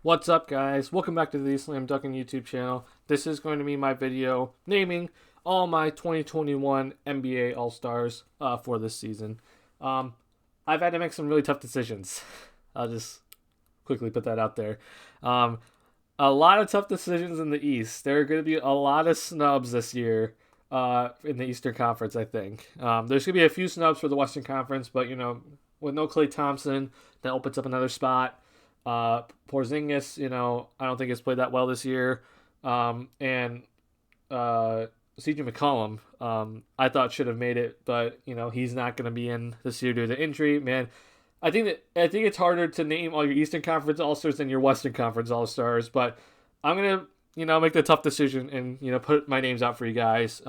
What's up, guys? Welcome back to the TheSlamDuncan YouTube channel. This is going to be my video naming all my 2021 NBA All-Stars for this season. I've had to make some really tough decisions. I'll just quickly put that out there. Um, a lot of tough decisions in the East. There are going to be a lot of snubs this year in the Eastern Conference, I think. There's going to be a few snubs for the Western Conference, but, with no Klay Thompson, that opens up another spot. Porzingis, I don't think has played that well this year. And CJ McCollum, I thought should have made it, but he's not going to be in this year due to injury. Man, I think it's harder to name all your Eastern Conference All Stars than your Western Conference All Stars. But I'm gonna make the tough decision and put my names out for you guys.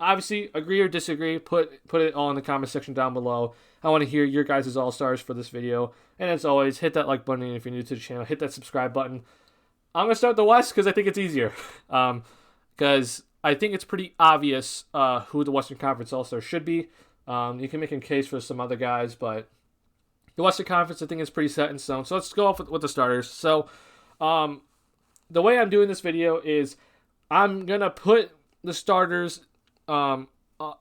Obviously agree or disagree. Put it all in the comment section down below. I want to hear your guys' all stars for this video. And as always, hit that like button if you're new to the channel. Hit that subscribe button. I'm gonna start the West because I think it's easier. Because I think it's pretty obvious who the Western Conference All Stars should be. You can make a case for some other guys, but the Western Conference I think is pretty set in stone. So let's go off with the starters. So the way I'm doing this video is I'm gonna put the starters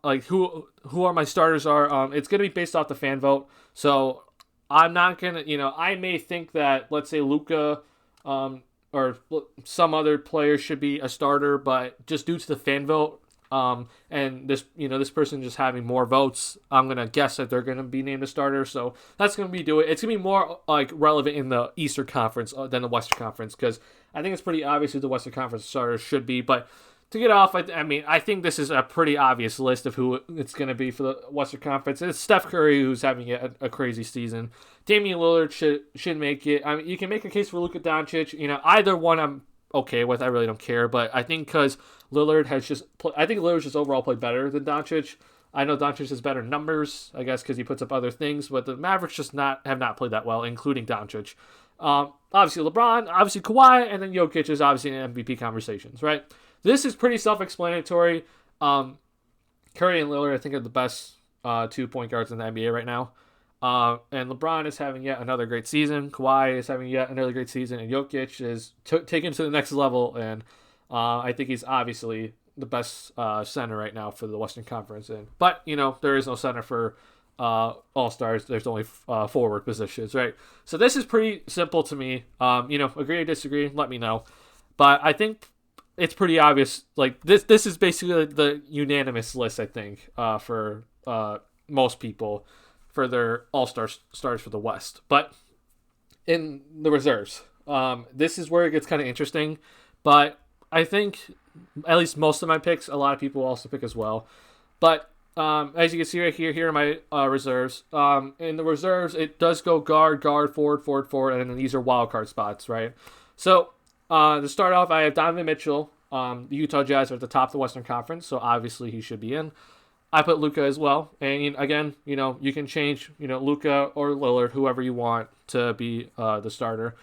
like who are my starters are. It's gonna be based off the fan vote. So I'm not gonna, I may think that let's say Luka, or some other player should be a starter, but just due to the fan vote, and this person just having more votes, I'm gonna guess that they're gonna be named a starter. So that's gonna be It's gonna be more like relevant in the Eastern Conference than the Western Conference because I think it's pretty obvious who the Western Conference starters should be, but. To get off, I think this is a pretty obvious list of who it's going to be for the Western Conference. It's Steph Curry, who's having a crazy season. Damian Lillard should make it. You can make a case for Luka Doncic. Either one I'm okay with. I really don't care. But I think because Lillard has Lillard's just overall played better than Doncic. I know Doncic has better numbers, I guess, because he puts up other things. But the Mavericks just have not played that well, including Doncic. Obviously LeBron, obviously Kawhi, and then Jokic is obviously in MVP conversations, right? This is pretty self-explanatory. Curry and Lillard, I think, are the best 2 point guards in the NBA right now. And LeBron is having yet another great season. Kawhi is having yet another great season. And Jokic is taken to the next level. And I think he's obviously the best center right now for the Western Conference. But, there is no center for All-Stars. There's only forward positions, right? So this is pretty simple to me. Agree or disagree, let me know. But I think it's pretty obvious. Like this is basically the unanimous list, I think, for most people for their all-star stars for the West. But in the reserves, this is where it gets kind of interesting. But I think at least most of my picks, a lot of people also pick as well. But as you can see right here, here are my reserves. In the reserves, it does go guard, forward, and then these are wild card spots, right? So to start off, I have Donovan Mitchell. The Utah Jazz are at the top of the Western Conference, so obviously he should be in. I put Luka as well, and again, you can change, Luka or Lillard, whoever you want to be the starter.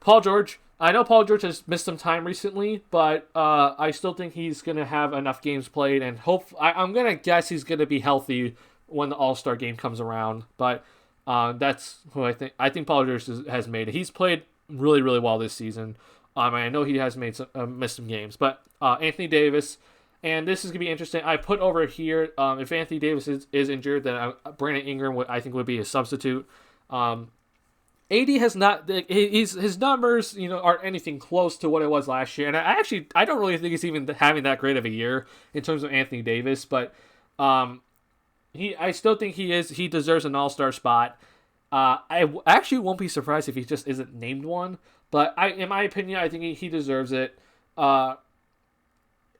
Paul George. I know Paul George has missed some time recently, but I still think he's gonna have enough games played, and I'm gonna guess he's gonna be healthy when the All-Star game comes around. But that's who I think. I think Paul George has made it. He's played really, really well this season. I know he has missed some games, but Anthony Davis, and this is gonna be interesting. I put over here if Anthony Davis is injured, then Brandon Ingram I think would be a substitute. AD has not. His numbers, aren't anything close to what it was last year, and I don't really think he's even having that great of a year in terms of Anthony Davis, but I still think he deserves an All-Star spot. I actually won't be surprised if he just isn't named one. But in my opinion, I think he deserves it. But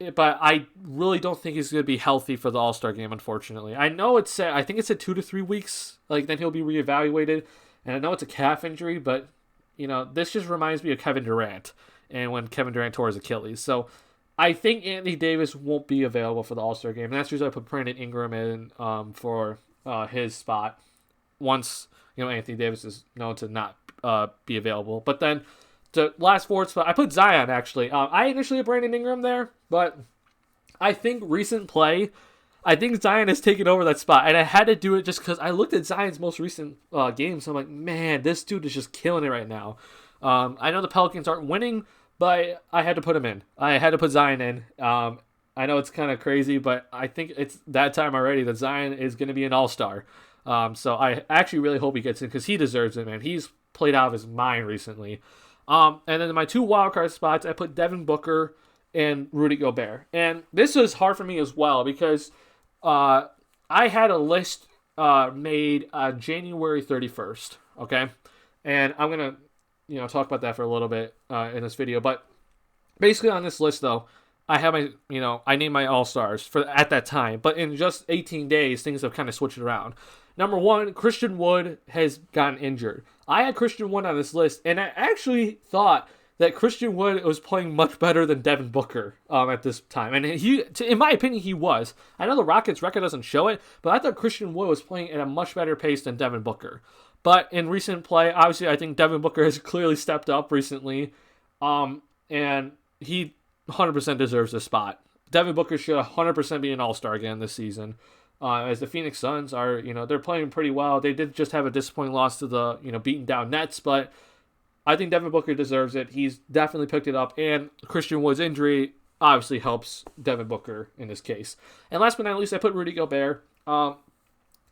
I really don't think he's going to be healthy for the All-Star game, unfortunately. I know I think it's 2 to 3 weeks. Like, then he'll be reevaluated. And I know it's a calf injury, but, this just reminds me of Kevin Durant. And when Kevin Durant tore his Achilles. So I think Anthony Davis won't be available for the All-Star game. And that's the reason I put Brandon Ingram in for his spot. Once, Anthony Davis is known to not be available. But then the last forward spot, I put Zion, actually. I initially had Brandon Ingram there, but I think recent play, I think Zion has taken over that spot. And I had to do it just because I looked at Zion's most recent games. So I'm like, man, this dude is just killing it right now. I know the Pelicans aren't winning, but I had to put him in. I had to put Zion in. I know it's kind of crazy, but I think it's that time already that Zion is going to be an all-star. So I actually really hope he gets in because he deserves it, man. He's played out of his mind recently. And then in my 2 wildcard spots, I put Devin Booker and Rudy Gobert. And this was hard for me as well because I had a list made January 31st, okay? And I'm going to talk about that for a little bit in this video. But basically on this list, though, I have I named my all-stars for at that time. But in just 18 days, things have kind of switched around. Number 1, Christian Wood has gotten injured. I had Christian Wood on this list, and I actually thought that Christian Wood was playing much better than Devin Booker at this time. And in my opinion, he was. I know the Rockets' record doesn't show it, but I thought Christian Wood was playing at a much better pace than Devin Booker. But in recent play, obviously, I think Devin Booker has clearly stepped up recently, and he 100% deserves this spot. Devin Booker should 100% be an all-star again this season. As the Phoenix Suns are, they're playing pretty well. They did just have a disappointing loss to the, beaten down Nets, but I think Devin Booker deserves it. He's definitely picked it up, and Christian Wood's injury obviously helps Devin Booker in this case. And last but not least, I put Rudy Gobert.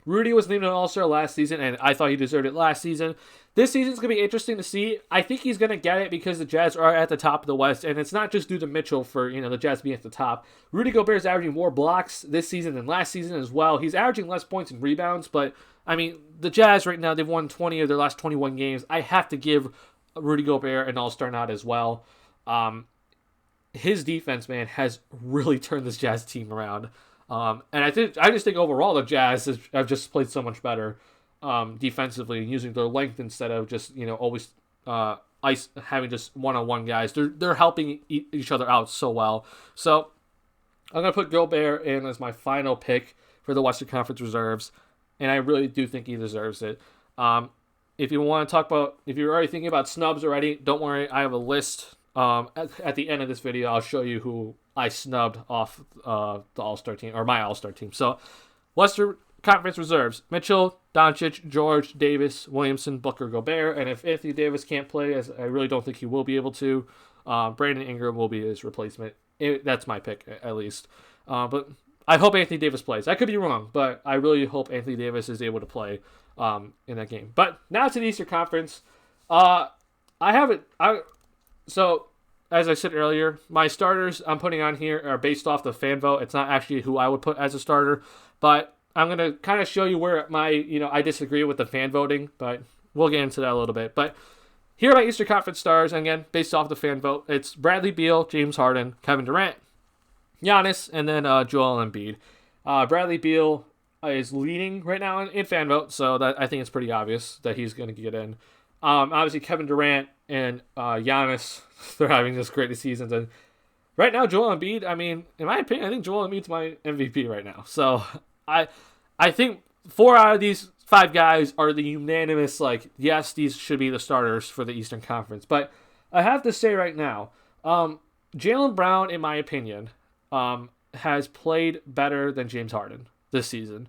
Rudy was named an all-star last season, and I thought he deserved it last season. This season's going to be interesting to see. I think he's going to get it because the Jazz are at the top of the West, and it's not just due to Mitchell for, the Jazz being at the top. Rudy Gobert is averaging more blocks this season than last season as well. He's averaging less points and rebounds, but, the Jazz right now, they've won 20 of their last 21 games. I have to give Rudy Gobert an all-star nod as well. His defense, man, has really turned this Jazz team around. And I just think overall the Jazz have just played so much better defensively, using their length instead of just always having just one-on-one guys. They're helping each other out so well. So I'm gonna put Gobert in as my final pick for the Western Conference reserves, and I really do think he deserves it. If you want to talk about, if you're already thinking about snubs already, don't worry. I have a list at the end of this video. I'll show you who I snubbed off the All-Star team, or my All-Star team. So, Western Conference reserves: Mitchell, Doncic, George, Davis, Williamson, Booker, Gobert. And if Anthony Davis can't play, as I really don't think he will be able to, Brandon Ingram will be his replacement. That's my pick, at least. But I hope Anthony Davis plays. I could be wrong, but I really hope Anthony Davis is able to play in that game. But now to the Eastern Conference. So, as I said earlier, my starters I'm putting on here are based off the fan vote. It's not actually who I would put as a starter, but I'm going to kind of show you where I disagree with the fan voting, but we'll get into that a little bit. But here are my Eastern Conference stars, and again, based off the fan vote. It's Bradley Beal, James Harden, Kevin Durant, Giannis, and then Joel Embiid. Bradley Beal is leading right now in fan vote, so that I think it's pretty obvious that he's going to get in. Obviously, Kevin Durant and Giannis, they're having this great seasons. And right now, Joel Embiid, in my opinion, I think Joel Embiid's my MVP right now. So I think 4 out of these 5 guys are the unanimous, yes, these should be the starters for the Eastern Conference. But I have to say right now, Jaylen Brown, in my opinion, has played better than James Harden this season.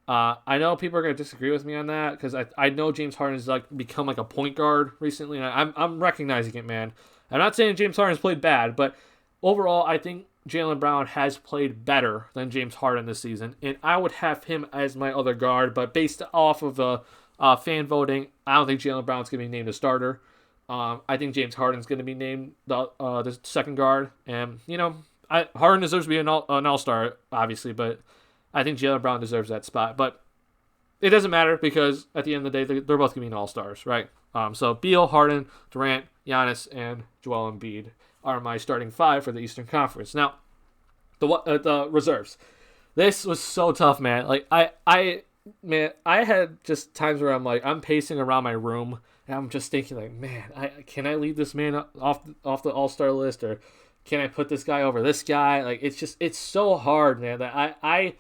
I know people are going to disagree with me on that because I know James Harden has become a point guard recently, and I'm recognizing it, man. I'm not saying James Harden's played bad, but overall, I think Jaylen Brown has played better than James Harden this season, and I would have him as my other guard. But based off of the fan voting, I don't think Jaylen Brown's going to be named a starter. I think James Harden's going to be named the second guard, and Harden deserves to be an all-star, obviously, but I think Jaylen Brown deserves that spot. But it doesn't matter because at the end of the day, they're both going to be all-stars, right? So Beal, Harden, Durant, Giannis, and Joel Embiid are my starting 5 for the Eastern Conference. Now, the reserves. This was so tough, man. I had just times where I'm pacing around my room and I'm just thinking man, can I leave this man off the All-Star list, or can I put this guy over this guy? It's so hard, man, that I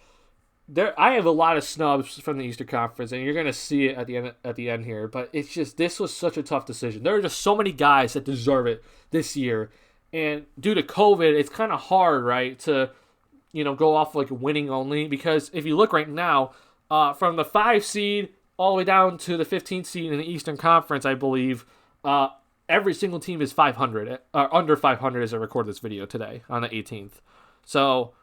have a lot of snubs from the Eastern Conference, and you're gonna see it at the end here. But it's just, this was such a tough decision. There are just so many guys that deserve it this year, and due to COVID, it's kind of hard, right, to go off winning only. Because if you look right now, from the 5 seed all the way down to the 15th seed in the Eastern Conference, I believe, every single team is 500 or under 500 as I record this video today on the 18th. So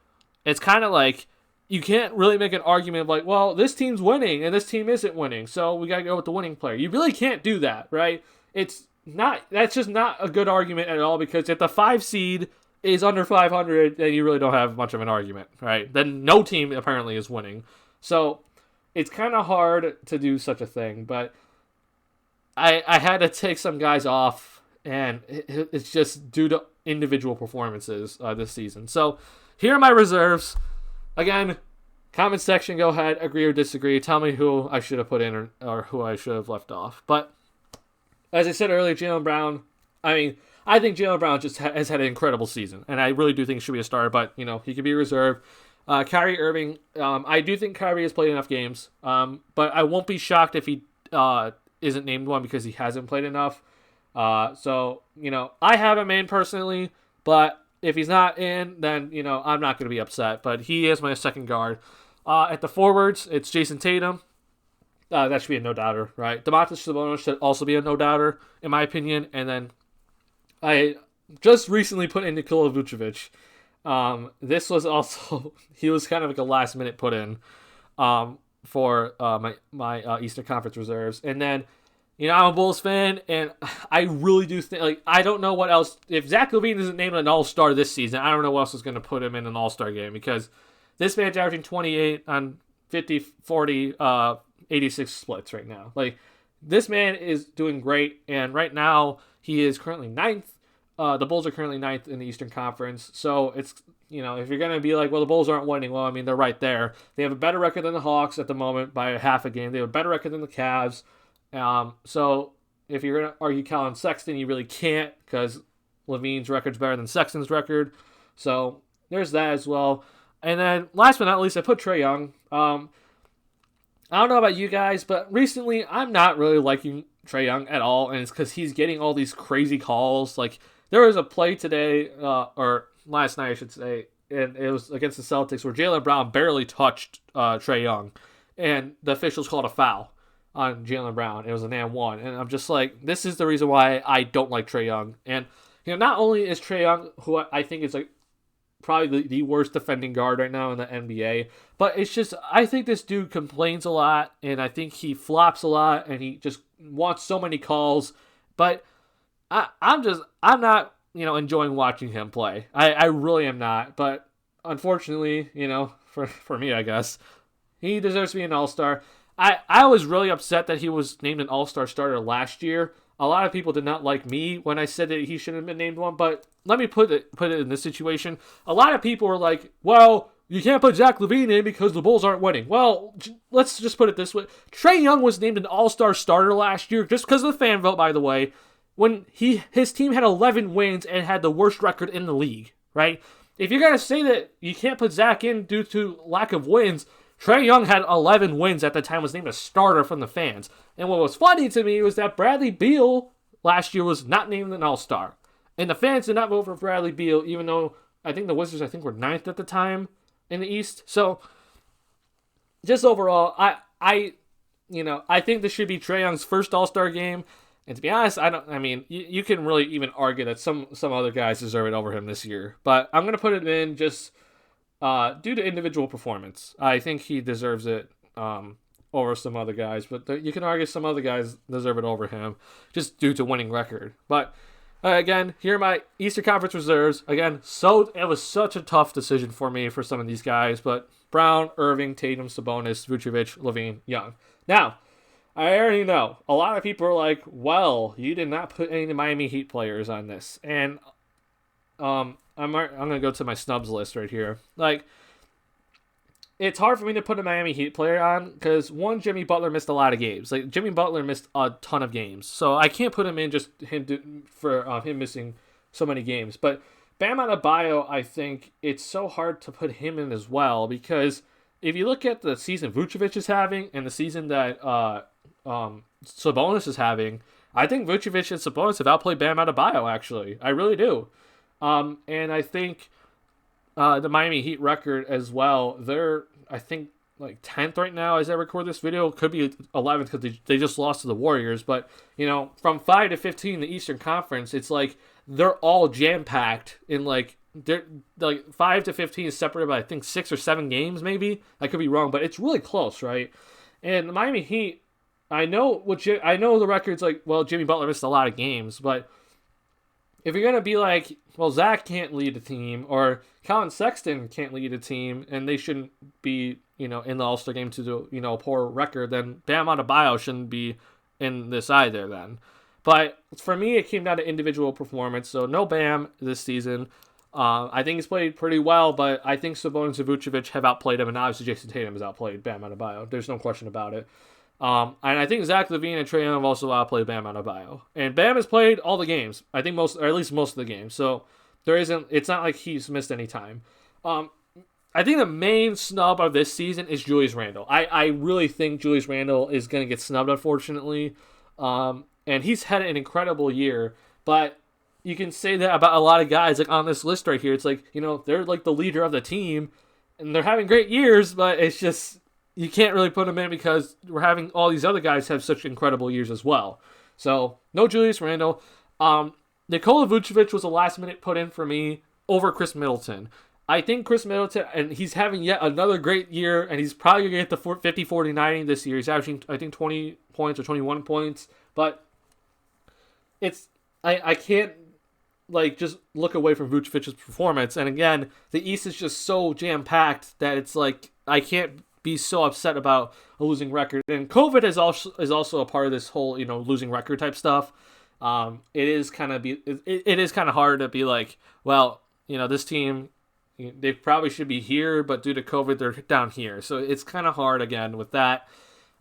it's kind of like you can't really make an argument of like, well, this team's winning and this team isn't winning, so we got to go with the winning player. You really can't do that, right? That's just not a good argument at all, because if the 5 seed is under 500, then you really don't have much of an argument, right? Then no team apparently is winning. So it's kind of hard to do such a thing, but I had to take some guys off, and it's just due to individual performances this season. So here are my reserves. Again, comment section, go ahead, agree or disagree. Tell me who I should have put in or who I should have left off. But as I said earlier, Jaylen Brown, I think Jaylen Brown just has had an incredible season, and I really do think he should be a starter, but, he could be a reserve. Kyrie Irving, I do think Kyrie has played enough games, but I won't be shocked if he isn't named one, because he hasn't played enough. So, I have him in personally, but if he's not in, then, I'm not going to be upset. But he is my second guard. At the forwards, it's Jason Tatum. That should be a no-doubter, right? Domantas Sabonis should also be a no-doubter, in my opinion. And then I just recently put in Nikola Vucevic. This was also, he was kind of like a last-minute put-in for my Eastern Conference reserves. And then, I'm a Bulls fan, and I really do think, I don't know what else. If Zach LaVine isn't named an All-Star this season, I don't know what else is going to put him in an All-Star game, because this man's averaging 28 on 50, 40, 86 splits right now. This man is doing great, and right now he is currently 9th. The Bulls are currently 9th in the Eastern Conference, so it's, if you're going to be like, well, the Bulls aren't winning, well, they're right there. They have a better record than the Hawks at the moment by half a game. They have a better record than the Cavs. So if you're going to argue Colin Sexton, you really can't, because Levine's record's better than Sexton's record. So there's that as well. And then last but not least, I put Trae Young. I don't know about you guys, but recently I'm not really liking Trae Young at all, and it's because he's getting all these crazy calls. There was a play today, or last night I should say, and it was against the Celtics, where Jaylen Brown barely touched Trae Young, and the officials called a foul on Jaylen Brown. It was an and one, and I'm just like, this is the reason why I don't like Trae Young. And not only is Trae Young, who I think is probably the worst defending guard right now in the NBA, but it's just, I think this dude complains a lot, and I think he flops a lot, and he just wants so many calls. But I'm not enjoying watching him play. I really am not. But unfortunately, for me, I guess, he deserves to be an All-Star. I was really upset that he was named an All-Star starter last year. A lot of people did not like me when I said that he shouldn't have been named one, but let me put it in this situation. A lot of people were like, well, you can't put Zach LaVine in because the Bulls aren't winning. Well, let's just put it this way. Trae Young was named an All-Star starter last year, just because of the fan vote, by the way, when his team had 11 wins and had the worst record in the league, right? If you're going to say that you can't put Zach in due to lack of wins, Trae Young had 11 wins at the time, was named a starter from the fans. And what was funny to me was that Bradley Beal last year was not named an All-Star. And the fans did not vote for Bradley Beal, even though I think the Wizards were 9th at the time in the East. So, just overall, I think this should be Trae Young's first All-Star game. And to be honest, you can really even argue that some other guys deserve it over him this year. But I'm going to put it in just due to individual performance. I think he deserves it over some other guys, but you can argue some other guys deserve it over him just due to winning record. But again, here are my Eastern Conference reserves. Again, it was such a tough decision for me for some of these guys, but Brown, Irving, Tatum, Sabonis, Vucevic, LaVine, Young. Now, I already know a lot of people are like, well, you did not put any Miami Heat players on this. And I'm going to go to my snubs list right here. It's hard for me to put a Miami Heat player on because, one, Jimmy Butler missed a lot of games. Jimmy Butler missed a ton of games. So I can't put him in just for him missing so many games. But Bam Adebayo, I think it's so hard to put him in as well because if you look at the season Vucevic is having and the season that Sabonis is having, I think Vucevic and Sabonis have outplayed Bam Adebayo, actually. I really do. And I think the Miami Heat record as well, I think like 10th right now as I record this video. It could be 11th because they just lost to the Warriors. But, from 5 to 15 in the Eastern Conference, it's like they're all jam-packed in they're like 5 to 15 is separated by I think 6 or 7 games maybe. I could be wrong, but it's really close, right? And the Miami Heat, I know the record's like, well, Jimmy Butler missed a lot of games, but if you're gonna be like, well, Zach can't lead a team or Colin Sexton can't lead a team, and they shouldn't be in the All-Star game to do a poor record, then Bam Adebayo shouldn't be in this either then. But for me, it came down to individual performance. So no Bam this season. I think he's played pretty well, but I think Sabonis and Vucevic have outplayed him, and obviously Jason Tatum has outplayed Bam Adebayo. There's no question about it. And I think Zach LaVine and Trae Young have also outplayed Bam Adebayo. And Bam has played all the games. I think most, or at least most of the games. So it's not like he's missed any time. I think the main snub of this season is Julius Randle. I really think Julius Randle is going to get snubbed, unfortunately. And he's had an incredible year, but you can say that about a lot of guys like on this list right here. It's like, they're like the leader of the team and they're having great years, but it's just, you can't really put them in because we're having all these other guys have such incredible years as well. So no Julius Randle. Nikola Vucevic was a last minute put in for me over Chris Middleton. I think Chris Middleton, and he's having yet another great year, and he's probably going to get the 50-40-90 this year. He's averaging, I think, 20 points or 21 points, but I can't just look away from Vucevic's performance. And again, the East is just so jam-packed that it's like I can't be so upset about a losing record. And COVID is also a part of this whole, losing record type stuff. It is kind of hard to be like, well, this team, they probably should be here, but due to COVID, they're down here. So it's kind of hard again with that.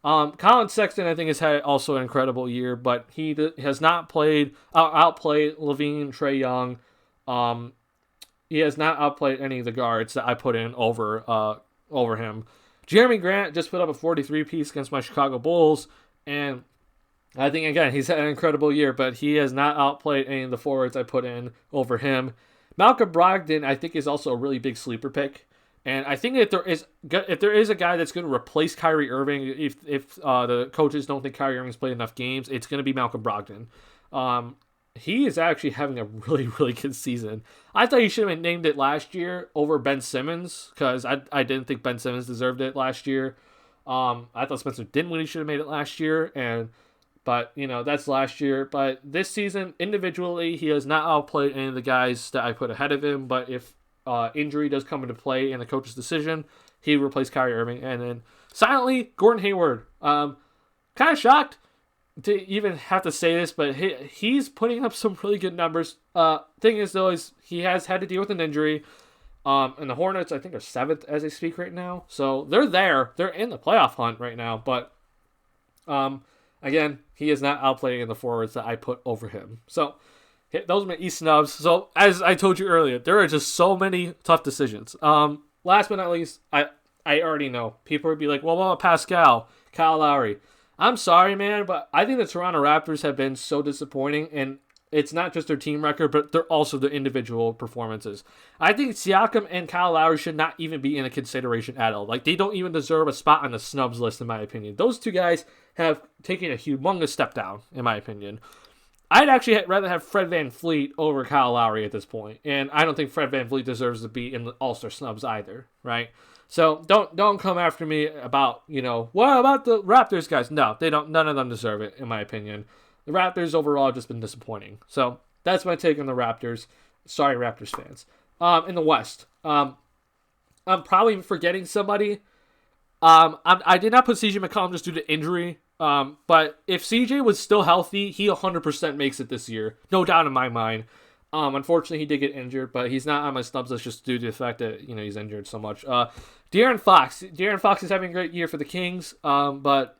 Colin Sexton, I think, has had also an incredible year, but he has not outplayed LaVine, Trae Young. He has not outplayed any of the guards that I put in over him. Jeremy Grant just put up a 43-piece against my Chicago Bulls, and I think, again, he's had an incredible year, but he has not outplayed any of the forwards I put in over him. Malcolm Brogdon, I think, is also a really big sleeper pick. And I think if there is a guy that's going to replace Kyrie Irving, if the coaches don't think Kyrie Irving's played enough games, it's going to be Malcolm Brogdon. He is actually having a really, really good season. I thought he should have named it last year over Ben Simmons because I didn't think Ben Simmons deserved it last year. I thought Spencer Dinwiddie should have made it last year, but that's last year. But this season, individually, he has not outplayed any of the guys that I put ahead of him. But if injury does come into play in the coach's decision, he replaced Kyrie Irving. And then silently, Gordon Hayward. Kind of shocked to even have to say this, but he's putting up some really good numbers. Thing is, though, is he has had to deal with an injury. And the Hornets, I think, are 7th as they speak right now. So they're there. They're in the playoff hunt right now. But again, he is not outplaying in the forwards that I put over him. So those are my East snubs. So as I told you earlier, there are just so many tough decisions. Last but not least, I already know. People would be like, well, what about Pascal, Kyle Lowry? I'm sorry, man, but I think the Toronto Raptors have been so disappointing, and it's not just their team record, but they're also their individual performances. I think Siakam and Kyle Lowry should not even be in a consideration at all. They don't even deserve a spot on the snubs list, in my opinion. Those two guys have taken a humongous step down, in my opinion. I'd actually rather have Fred VanVleet over Kyle Lowry at this point, and I don't think Fred VanVleet deserves to be in the All-Star snubs either, right? So don't come after me about, what about the Raptors guys? No, they don't. None of them deserve it, in my opinion. The Raptors overall have just been disappointing. So that's my take on the Raptors. Sorry, Raptors fans. In the West, I'm probably forgetting somebody. I did not put CJ McCollum just due to injury. But if CJ was still healthy, he 100% makes it this year. No doubt in my mind. Unfortunately, he did get injured, but he's not on my snubs list just due to the fact that, he's injured so much. De'Aaron Fox. De'Aaron Fox is having a great year for the Kings, but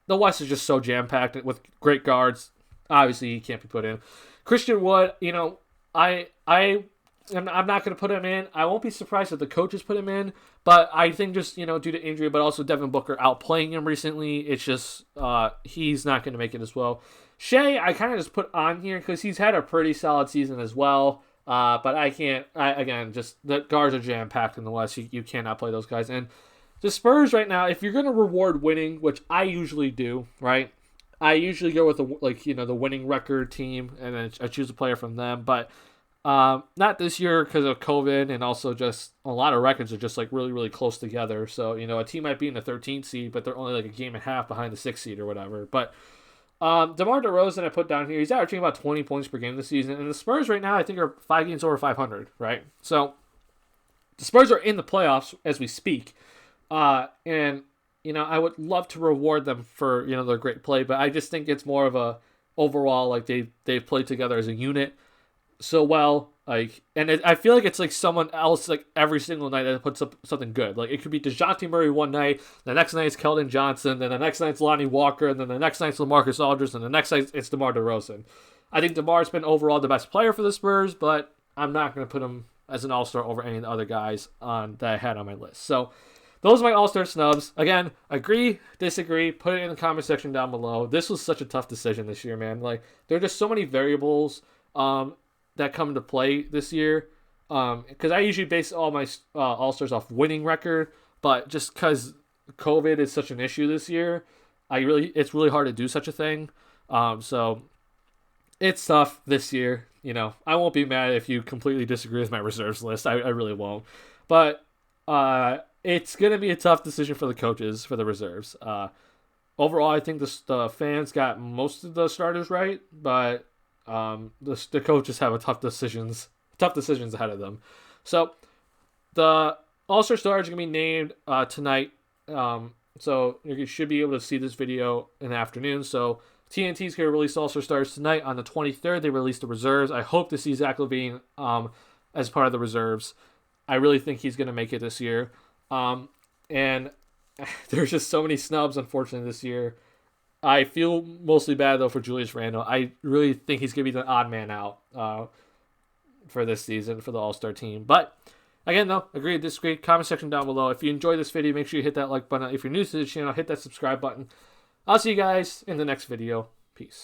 the West is just so jam-packed with great guards. Obviously, he can't be put in. Christian Wood, I'm not going to put him in. I won't be surprised if the coaches put him in, but I think just, due to injury, but also Devin Booker outplaying him recently, it's just, he's not going to make it as well. Shea, I kind of just put on here because he's had a pretty solid season as well, but I can't, again, just the guards are jam-packed in the West. You cannot play those guys. And the Spurs right now, if you're going to reward winning, which I usually do, right? I usually go with the winning record team, and then I choose a player from them. But not this year because of COVID, and also just a lot of records are just like really really close together. So a team might be in the 13th seed, but they're only like a game and a half behind the 6th seed or whatever. But DeMar DeRozan I put down here, he's averaging about 20 points per game this season, and the Spurs right now I think are 5 games over 500, right? So the Spurs are in the playoffs as we speak, and I would love to reward them for their great play, but I just think it's more of a overall like they've played together as a unit so well. I feel like it's like someone else like every single night that puts up something good. Like it could be DeJounte Murray one night, the next night it's Keldon Johnson, then the next night it's Lonnie Walker, and then the next night it's LaMarcus Aldridge, and the next night it's DeMar DeRozan. I think DeMar's been overall the best player for the Spurs, but I'm not going to put him as an all-star over any of the other guys that I had on my list. So those are my all-star snubs. Again, agree, disagree, put it in the comment section down below. This was such a tough decision this year, man. Like there are just so many variables that come into play this year. Because I usually base all my all-stars off winning record, but just because COVID is such an issue this year, it's really hard to do such a thing. So it's tough this year. I won't be mad if you completely disagree with my reserves list. I really won't. But it's going to be a tough decision for the coaches for the reserves. Overall, I think the fans got most of the starters right, but the coaches have tough decisions ahead of them. So the All-Star stars are going to be named tonight. So you should be able to see this video in the afternoon. So TNT's going to release All-Star stars tonight. On the 23rd, they released the reserves. I hope to see Zach LaVine as part of the reserves. I really think he's going to make it this year. And there's just so many snubs, unfortunately, this year. I feel mostly bad, though, for Julius Randle. I really think he's going to be the odd man out for this season for the All-Star team. But, again, though, agree, disagree, comment section down below. If you enjoyed this video, make sure you hit that like button. If you're new to the channel, hit that subscribe button. I'll see you guys in the next video. Peace.